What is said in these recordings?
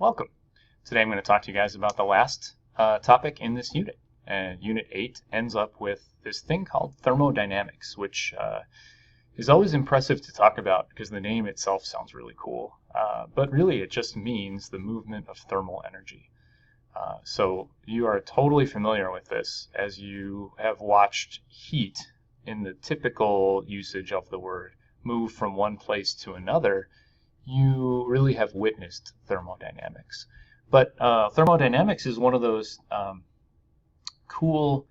Welcome. Today I'm going to talk to you guys about the last topic in this unit. Unit 8 ends up with this thing called thermodynamics, which is always impressive to talk about because the name itself sounds really cool. But really it just means the movement of thermal energy. So you are totally familiar with this as you have watched heat in the typical usage of the word move from one place to another. You really have witnessed thermodynamics. But thermodynamics is one of those cool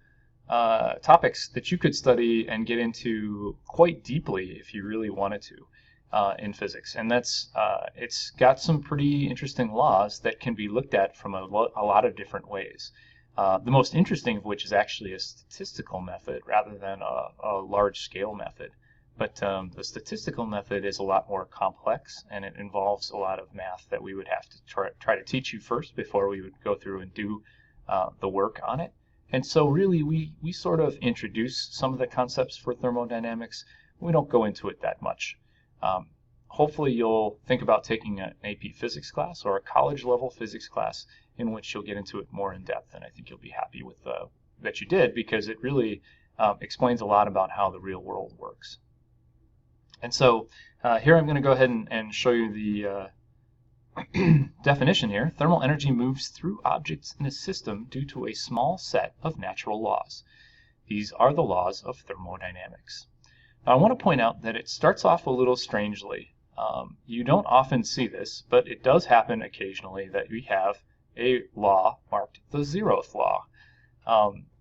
topics that you could study and get into quite deeply if you really wanted to in physics. And that's it's got some pretty interesting laws that can be looked at from a lot of different ways. The most interesting of which is actually a statistical method rather than a large-scale method. But the statistical method is a lot more complex, and it involves a lot of math that we would have to try to teach you first before we would go through and do the work on it. And so really we sort of introduce some of the concepts for thermodynamics. We don't go into it that much. Hopefully you'll think about taking an AP physics class or a college level physics class in which you'll get into it more in depth, and I think you'll be happy with that you did, because it really explains a lot about how the real world works. And so here I'm going to go ahead and show you the definition here. Thermal energy moves through objects in a system due to a small set of natural laws. These are the laws of thermodynamics. Now, I want to point out that it starts off a little strangely. You don't often see this, but it does happen occasionally that we have a law marked the 0th law.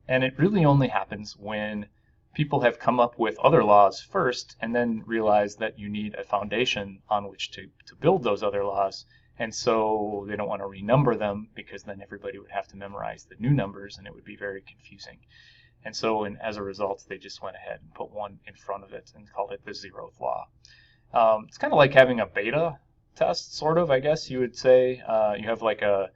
And it really only happens when people have come up with other laws first and then realize that you need a foundation on which to build those other laws, and so they don't want to renumber them because then everybody would have to memorize the new numbers and it would be very confusing. And so as a result they just went ahead and put one in front of it and called it the 0th law. It's kind of like having a beta test, sort of, I guess you would say. You have like a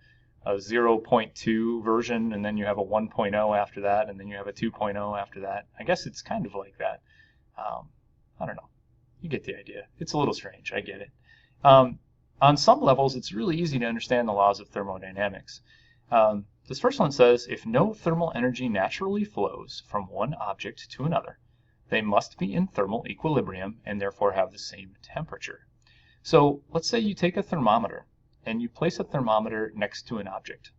0.2 version, and then you have a 1.0 after that, and then you have a 2.0 after that. I guess it's kind of like that. I don't know. You get the idea. It's a little strange. I get it. On some levels, it's really easy to understand the laws of thermodynamics. This first one says, if no thermal energy naturally flows from one object to another, they must be in thermal equilibrium and therefore have the same temperature. So let's say you take a thermometer and you place a thermometer next to an object.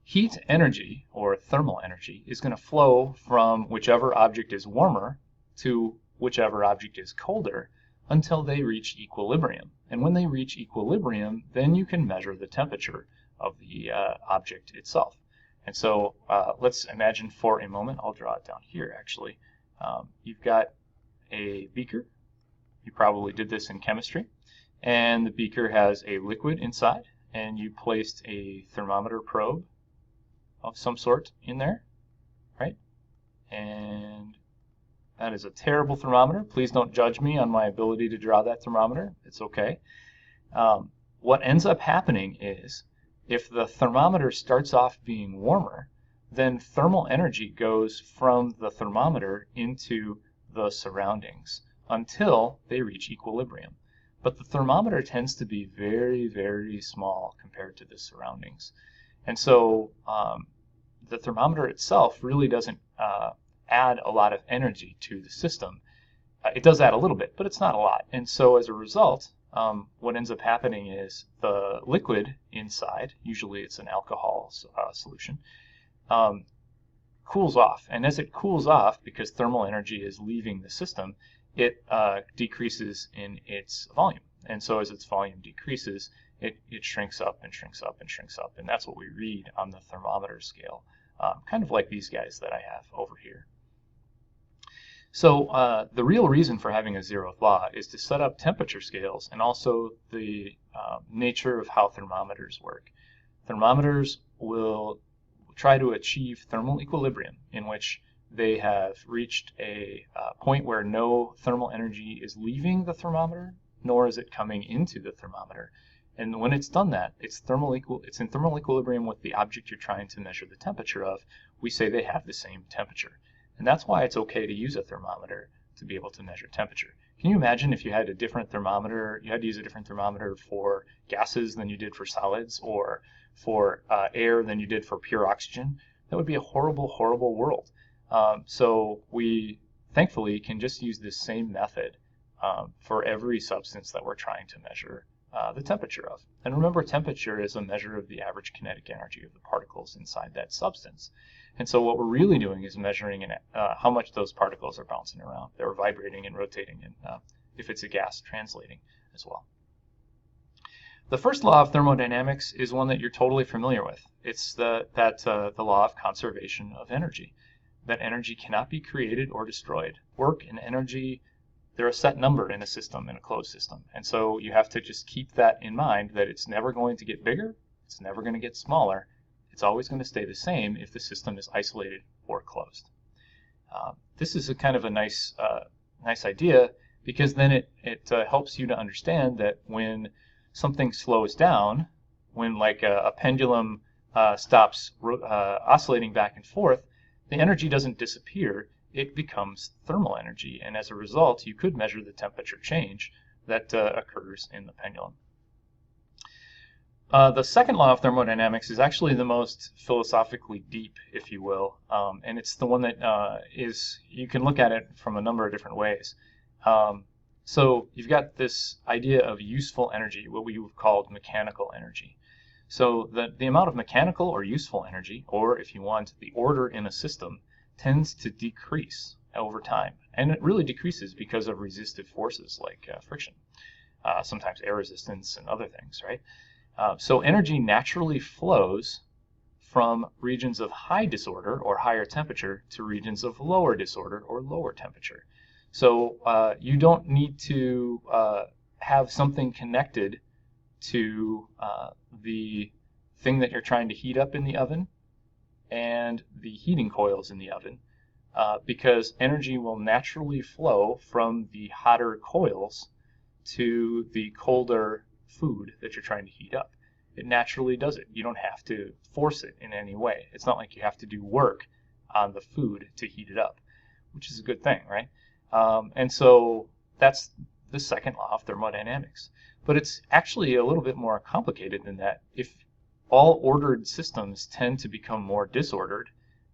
Heat energy, or thermal energy, is going to flow from whichever object is warmer to whichever object is colder until they reach equilibrium. And when they reach equilibrium, then you can measure the temperature of the object itself. And so let's imagine for a moment, I'll draw it down here actually. You've got a beaker. You probably did this in chemistry. And the beaker has a liquid inside, and you placed a thermometer probe of some sort in there, right? And that is a terrible thermometer. Please don't judge me on my ability to draw that thermometer. It's okay. What ends up happening is, if the thermometer starts off being warmer, then thermal energy goes from the thermometer into the surroundings until they reach equilibrium. But the thermometer tends to be very, very small compared to the surroundings. And so the thermometer itself really doesn't add a lot of energy to the system. It does add a little bit, but it's not a lot. And so as a result, what ends up happening is the liquid inside, usually it's an alcohol solution, cools off. And as it cools off, because thermal energy is leaving the system, it decreases in its volume. And so as its volume decreases, it shrinks up and shrinks up and shrinks up. And that's what we read on the thermometer scale, kind of like these guys that I have over here. So the real reason for having a 0th law is to set up temperature scales and also the nature of how thermometers work. Thermometers will try to achieve thermal equilibrium, in which they have reached a point where no thermal energy is leaving the thermometer, nor is it coming into the thermometer. And when it's done that, it's in thermal equilibrium with the object you're trying to measure the temperature of. We say they have the same temperature. And that's why it's okay to use a thermometer to be able to measure temperature. Can you imagine if you had a different thermometer, you had to use a different thermometer for gases than you did for solids, or for air than you did for pure oxygen? That would be a horrible, horrible world. So we thankfully can just use this same method for every substance that we're trying to measure the temperature of. And remember, temperature is a measure of the average kinetic energy of the particles inside that substance. And so what we're really doing is measuring how much those particles are bouncing around. They're vibrating and rotating, and if it's a gas, translating as well. The first law of thermodynamics is one that you're totally familiar with. It's the law of conservation of energy, that energy cannot be created or destroyed. Work and energy, they're a set number in a system, in a closed system. And so you have to just keep that in mind, that it's never going to get bigger, it's never going to get smaller, it's always going to stay the same if the system is isolated or closed. This is a kind of a nice idea, because then it helps you to understand that when something slows down, when like a pendulum stops oscillating back and forth, the energy doesn't disappear, it becomes thermal energy, and as a result you could measure the temperature change that occurs in the pendulum. The second law of thermodynamics is actually the most philosophically deep, if you will, and it's the one that you can look at it from a number of different ways. So you've got this idea of useful energy, what we have called mechanical energy. So the amount of mechanical or useful energy, or if you want, the order in a system, tends to decrease over time. And it really decreases because of resistive forces like friction, sometimes air resistance and other things, right? So energy naturally flows from regions of high disorder or higher temperature to regions of lower disorder or lower temperature. So you don't need to have something connected to the thing that you're trying to heat up in the oven and the heating coils in the oven, because energy will naturally flow from the hotter coils to the colder food that you're trying to heat up. It naturally does it. You don't have to force it in any way. It's not like you have to do work on the food to heat it up, which is a good thing, right? And so that's the second law of thermodynamics. But it's actually a little bit more complicated than that. If all ordered systems tend to become more disordered,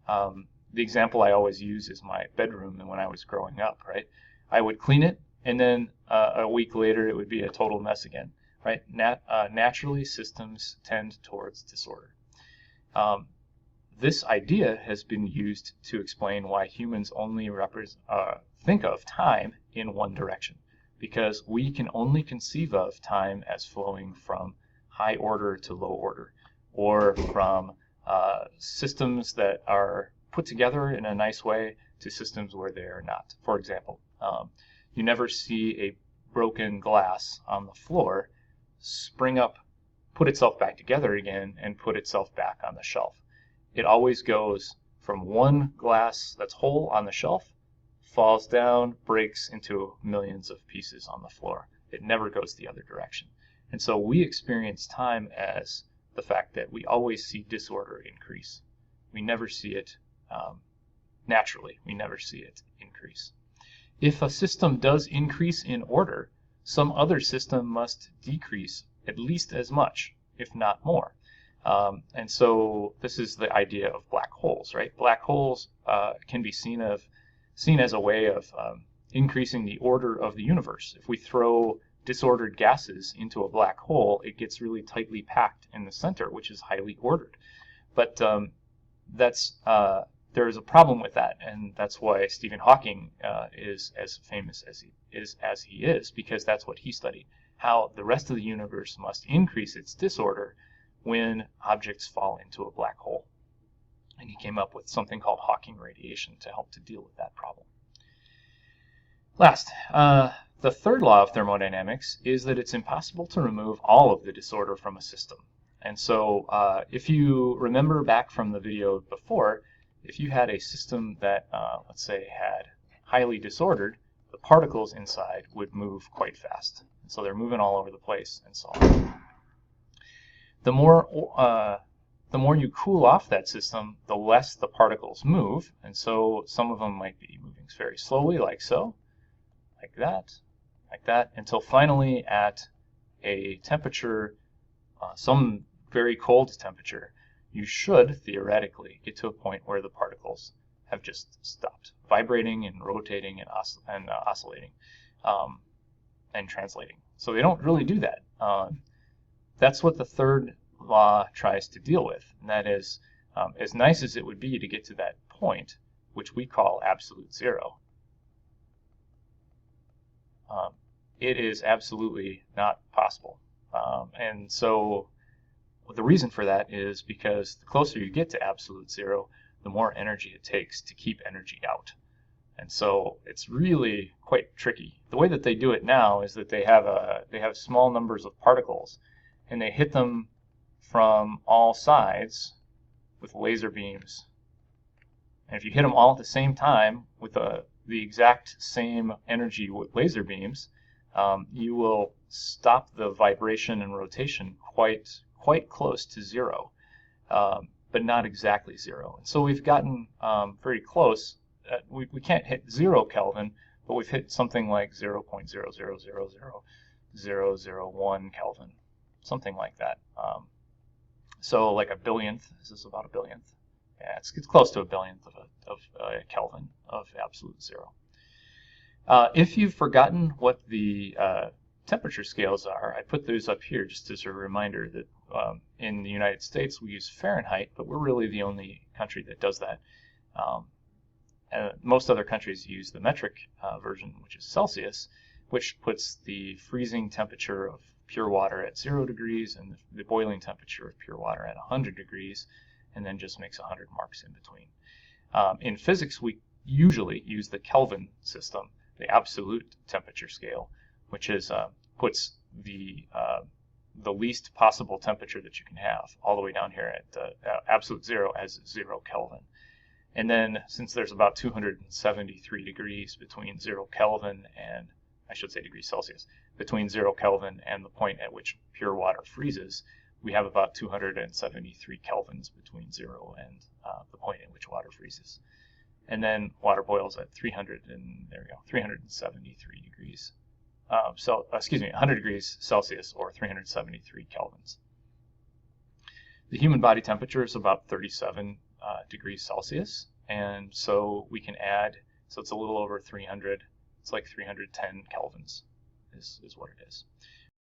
the example I always use is my bedroom and when I was growing up, right? I would clean it, and then a week later it would be a total mess again, right? Naturally, systems tend towards disorder. This idea has been used to explain why humans only think of time in one direction, because we can only conceive of time as flowing from high order to low order, or from systems that are put together in a nice way to systems where they are not. For example, you never see a broken glass on the floor spring up, put itself back together again, and put itself back on the shelf. It always goes from one glass that's whole on the shelf, falls down, breaks into millions of pieces on the floor. It never goes the other direction. And so we experience time as the fact that we always see disorder increase. We never see it naturally. We never see it increase. If a system does increase in order, some other system must decrease at least as much, if not more. And so this is the idea of black holes, right? Black holes can be seen as a way of increasing the order of the universe. If we throw disordered gases into a black hole, it gets really tightly packed in the center, which is highly ordered. But there is a problem with that, and that's why Stephen Hawking is as famous as he is, because that's what he studied, how the rest of the universe must increase its disorder when objects fall into a black hole. And he came up with something called Hawking radiation to help to deal with that problem. Last, the third law of thermodynamics is that it's impossible to remove all of the disorder from a system. And so if you remember back from the video before, if you had a system that, let's say, had highly disordered, the particles inside would move quite fast. And so they're moving all over the place and so on. The more you cool off that system, the less the particles move. And so some of them might be moving very slowly, like so. like that, until finally at a temperature, some very cold temperature, you should theoretically get to a point where the particles have just stopped vibrating and rotating and, oscillating and translating. So they don't really do that. That's what the third law tries to deal with, and that is, as nice as it would be to get to that point, which we call absolute zero, it is absolutely not possible. And so the reason for that is because the closer you get to absolute zero, the more energy it takes to keep energy out. And so it's really quite tricky. The way that they do it now is that they have small numbers of particles, and they hit them from all sides with laser beams. And if you hit them all at the same time with the exact same energy with laser beams, you will stop the vibration and rotation quite close to zero, but not exactly zero. And so we've gotten very close. We can't hit 0 Kelvin, but we've hit something like 0.0000001 Kelvin, something like that. So like a billionth. Is this about a billionth? Yeah, it's close to a billionth of a Kelvin of absolute zero. If you've forgotten what the temperature scales are, I put those up here just as a reminder that in the United States we use Fahrenheit, but we're really the only country that does that. Most other countries use the metric version, which is Celsius, which puts the freezing temperature of pure water at 0 degrees and the boiling temperature of pure water at 100 degrees, and then just makes 100 marks in between. In physics, we usually use the Kelvin system, the absolute temperature scale, which is puts the least possible temperature that you can have all the way down here at absolute zero as 0 Kelvin. And then, since there's about 273 degrees between 0 Kelvin and, I should say degrees Celsius, between 0 Kelvin and the point at which pure water freezes, we have about 273 kelvins between 0 and the point at which water freezes. And then water boils at 373 degrees. 100 degrees Celsius or 373 kelvins. The human body temperature is about 37 degrees Celsius, and so we can add, so it's a little over 300, it's like 310 kelvins is what it is.